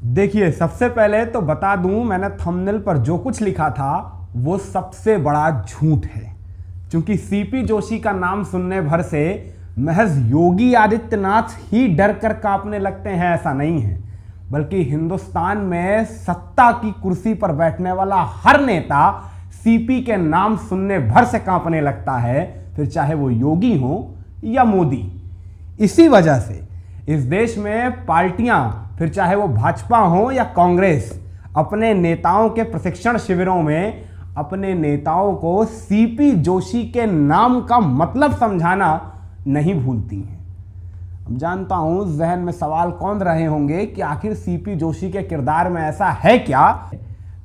देखिए, सबसे पहले तो बता दूं, मैंने थंबनेल पर जो कुछ लिखा था वो सबसे बड़ा झूठ है। क्योंकि सीपी जोशी का नाम सुनने भर से महज योगी आदित्यनाथ ही डर कर कांपने लगते हैं, ऐसा नहीं है। बल्कि हिंदुस्तान में सत्ता की कुर्सी पर बैठने वाला हर नेता सीपी के नाम सुनने भर से कांपने लगता है, फिर चाहे वो योगी हो या मोदी। इसी वजह से इस देश में पार्टियां, फिर चाहे वो भाजपा हो या कांग्रेस, अपने नेताओं के प्रशिक्षण शिविरों में अपने नेताओं को सीपी जोशी के नाम का मतलब समझाना नहीं भूलती हैं। अब जानता हूं जहन में सवाल कौन रहे होंगे कि आखिर सीपी जोशी के किरदार में ऐसा है क्या।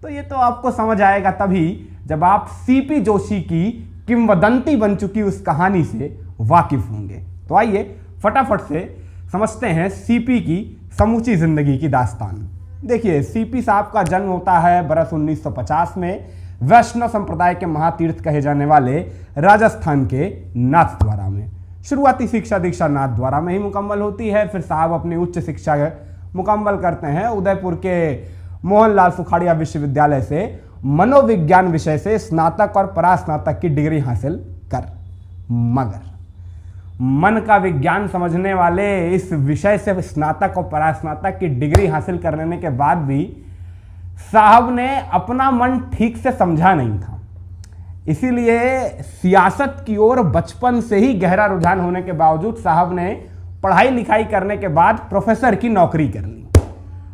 तो ये तो आपको समझ आएगा तभी जब आप सीपी जोशी की किंवदंती बन चुकी उस कहानी से वाकिफ होंगे। तो आइए फटाफट से समझते हैं सीपी की समूची जिंदगी की दास्तान। देखिए, सीपी साहब का जन्म होता है बरस 1950 में वैष्णव संप्रदाय के महातीर्थ कहे जाने वाले राजस्थान के नाथद्वारा में। शुरुआती शिक्षा दीक्षा नाथद्वारा में ही मुकम्मल होती है। फिर साहब अपनी उच्च शिक्षा मुकम्मल करते हैं उदयपुर के मोहनलाल सुखाड़िया विश्वविद्यालय से मनोविज्ञान विषय से स्नातक और परास्नातक की डिग्री हासिल कर। मगर मन का विज्ञान समझने वाले इस विषय से स्नातक और परास्नातक की डिग्री हासिल करने के बाद भी साहब ने अपना मन ठीक से समझा नहीं था। इसीलिए सियासत की ओर बचपन से ही गहरा रुझान होने के बावजूद साहब ने पढ़ाई लिखाई करने के बाद प्रोफेसर की नौकरी कर ली।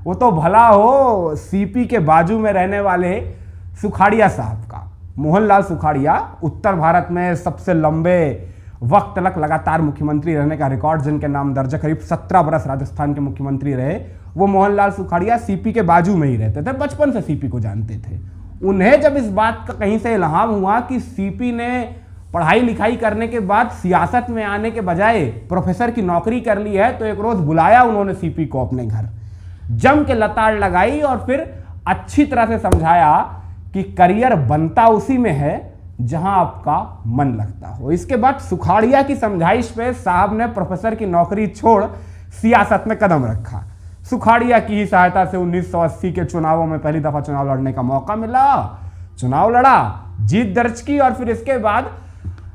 वो तो भला हो सीपी के बाजू में रहने वाले सुखाड़िया साहब का। मोहनलाल सुखाड़िया उत्तर भारत में सबसे लंबे वक्त तक लगातार मुख्यमंत्री रहने का रिकॉर्ड जिनके नाम दर्ज है, करीब 17 बरस राजस्थान के मुख्यमंत्री रहे, वो मोहनलाल सुखाड़िया सीपी के बाजू में ही रहते थे। बचपन से सीपी को जानते थे। उन्हें जब इस बात का कहीं से इल्हाम हुआ कि सीपी ने पढ़ाई लिखाई करने के बाद सियासत में आने के बजाय प्रोफेसर की नौकरी कर ली है, तो एक रोज बुलाया उन्होंने सीपी को अपने घर, जम के लताड़ लगाई और फिर अच्छी तरह से समझाया कि करियर बनता उसी में है जहां आपका मन लगता हो। इसके बाद सुखाड़िया की समझाइश पे साहब ने प्रोफेसर की नौकरी छोड़ सियासत में कदम रखा। सुखाड़िया की ही सहायता से 1980 के चुनावों में पहली दफा चुनाव लड़ने का मौका मिला। चुनाव लड़ा, जीत दर्ज की और फिर इसके बाद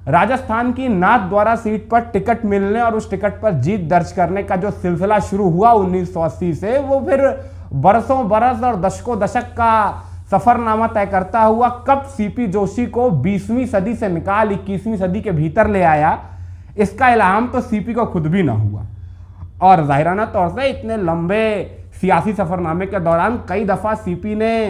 राजस्थान की नाथद्वारा सीट पर टिकट मिलने और उस टिकट पर जीत दर्ज करने का जो सिलसिला शुरू हुआ 1980 से, वो फिर बरसों बरस और दशकों दशक का सफरनामा तय करता हुआ कब सीपी जोशी को 20वीं सदी से निकाल 21वीं सदी के भीतर ले आया, इसका इल्हाम तो सीपी को खुद भी ना हुआ। और जाहिराना तौर से इतने लंबे सियासी सफरनामे के दौरान कई दफा सीपी ने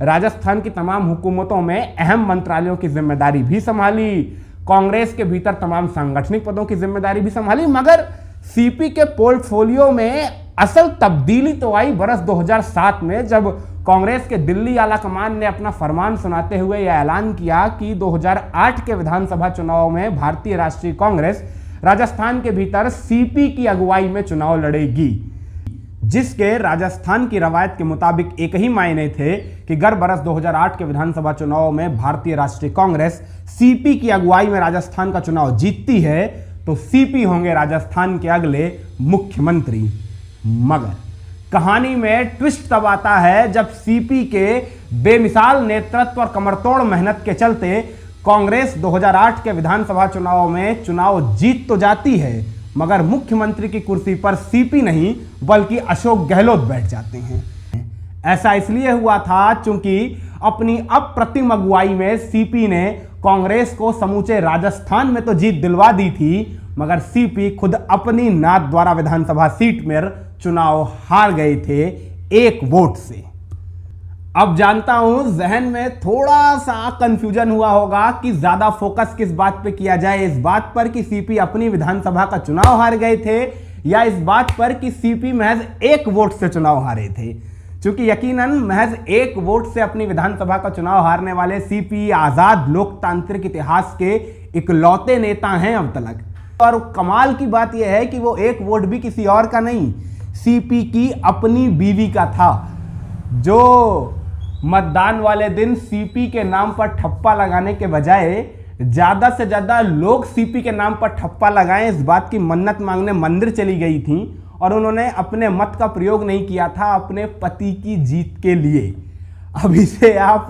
राजस्थान की तमाम हुकूमतों में अहम मंत्रालयों की जिम्मेदारी भी संभाली, कांग्रेस के भीतर तमाम सांगठनिक पदों की जिम्मेदारी भी संभाली। मगर सीपी के पोर्टफोलियो में असल तब्दीली तो आई बरस 2007 में, जब कांग्रेस के दिल्ली आला कमान ने अपना फरमान सुनाते हुए यह ऐलान किया कि 2008 के विधानसभा चुनाव में भारतीय राष्ट्रीय कांग्रेस राजस्थान के भीतर सीपी की अगुवाई में चुनाव लड़ेगी, जिसके राजस्थान की रवायत के मुताबिक एक ही मायने थे कि अगर बरस 2008 के विधानसभा चुनाव में भारतीय राष्ट्रीय कांग्रेस सीपी की अगुवाई में राजस्थान का चुनाव जीतती है तो सीपी होंगे राजस्थान के अगले मुख्यमंत्री। मगर कहानी में ट्विस्ट तब आता है जब सीपी के बेमिसाल नेतृत्व और कमरतोड़ मेहनत के चलते कांग्रेस 2008 के विधानसभा चुनाव में चुनाव जीत तो जाती है, मगर मुख्यमंत्री की कुर्सी पर सीपी नहीं बल्कि अशोक गहलोत बैठ जाते हैं। ऐसा इसलिए हुआ था क्योंकि अपनी अप्रतिम अगुवाई में सीपी ने कांग्रेस को समूचे राजस्थान में तो जीत दिलवा दी थी, मगर सीपी खुद अपनी नाथद्वारा विधानसभा सीट में चुनाव हार गए थे 1 वोट से। अब जानता हूं जहन में थोड़ा सा कंफ्यूजन हुआ होगा कि ज्यादा फोकस किस बात पे किया जाए, इस बात पर कि सीपी अपनी विधानसभा का चुनाव हार गए थे या इस बात पर कि सीपी महज 1 वोट से चुनाव हारे थे। क्योंकि यकीनन महज 1 वोट से अपनी विधानसभा का चुनाव हारने वाले सीपी आजाद लोकतांत्रिक इतिहास के इकलौते नेता हैं अब तक। और कमाल की बात यह है कि वो 1 वोट भी किसी और का नहीं, सीपी की अपनी बीवी का था, जो मतदान वाले दिन सीपी के नाम पर ठप्पा लगाने के बजाय ज्यादा से ज्यादा लोग सीपी के नाम पर ठप्पा लगाएं इस बात की मन्नत मांगने मंदिर चली गई थी और उन्होंने अपने मत का प्रयोग नहीं किया था अपने पति की जीत के लिए। अब इसे आप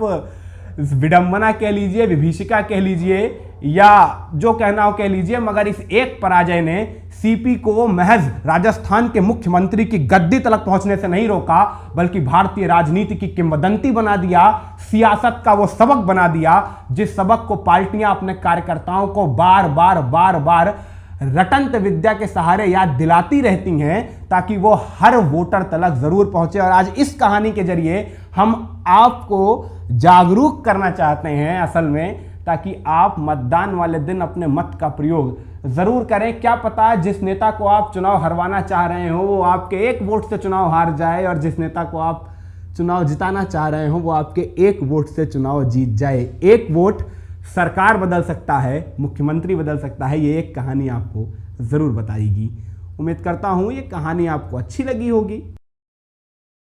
विडंबना कह लीजिए, विभीषिका कह लीजिए, या जो कहना हो कह लीजिए, मगर इस एक पराजय ने सीपी को महज राजस्थान के मुख्यमंत्री की गद्दी तक पहुंचने से नहीं रोका, बल्कि भारतीय राजनीति की किंवदंती बना दिया, सियासत का वो सबक बना दिया जिस सबक को पार्टियां अपने कार्यकर्ताओं को बार बार रटंत विद्या के सहारे याद दिलाती रहती हैं, ताकि वो हर वोटर तक जरूर पहुंचे। और आज इस कहानी के जरिए हम आपको जागरूक करना चाहते हैं असल में, ताकि आप मतदान वाले दिन अपने मत का प्रयोग जरूर करें। क्या पता जिस नेता को आप चुनाव हरवाना चाह रहे हो वो आपके एक वोट से चुनाव हार जाए, और जिस नेता को आप चुनाव जिताना चाह रहे हो वो आपके एक वोट से चुनाव जीत जाए। एक वोट सरकार बदल सकता है, मुख्यमंत्री बदल सकता है, ये एक कहानी आपको जरूर बताएगी। उम्मीद करता हूं ये कहानी आपको अच्छी लगी होगी।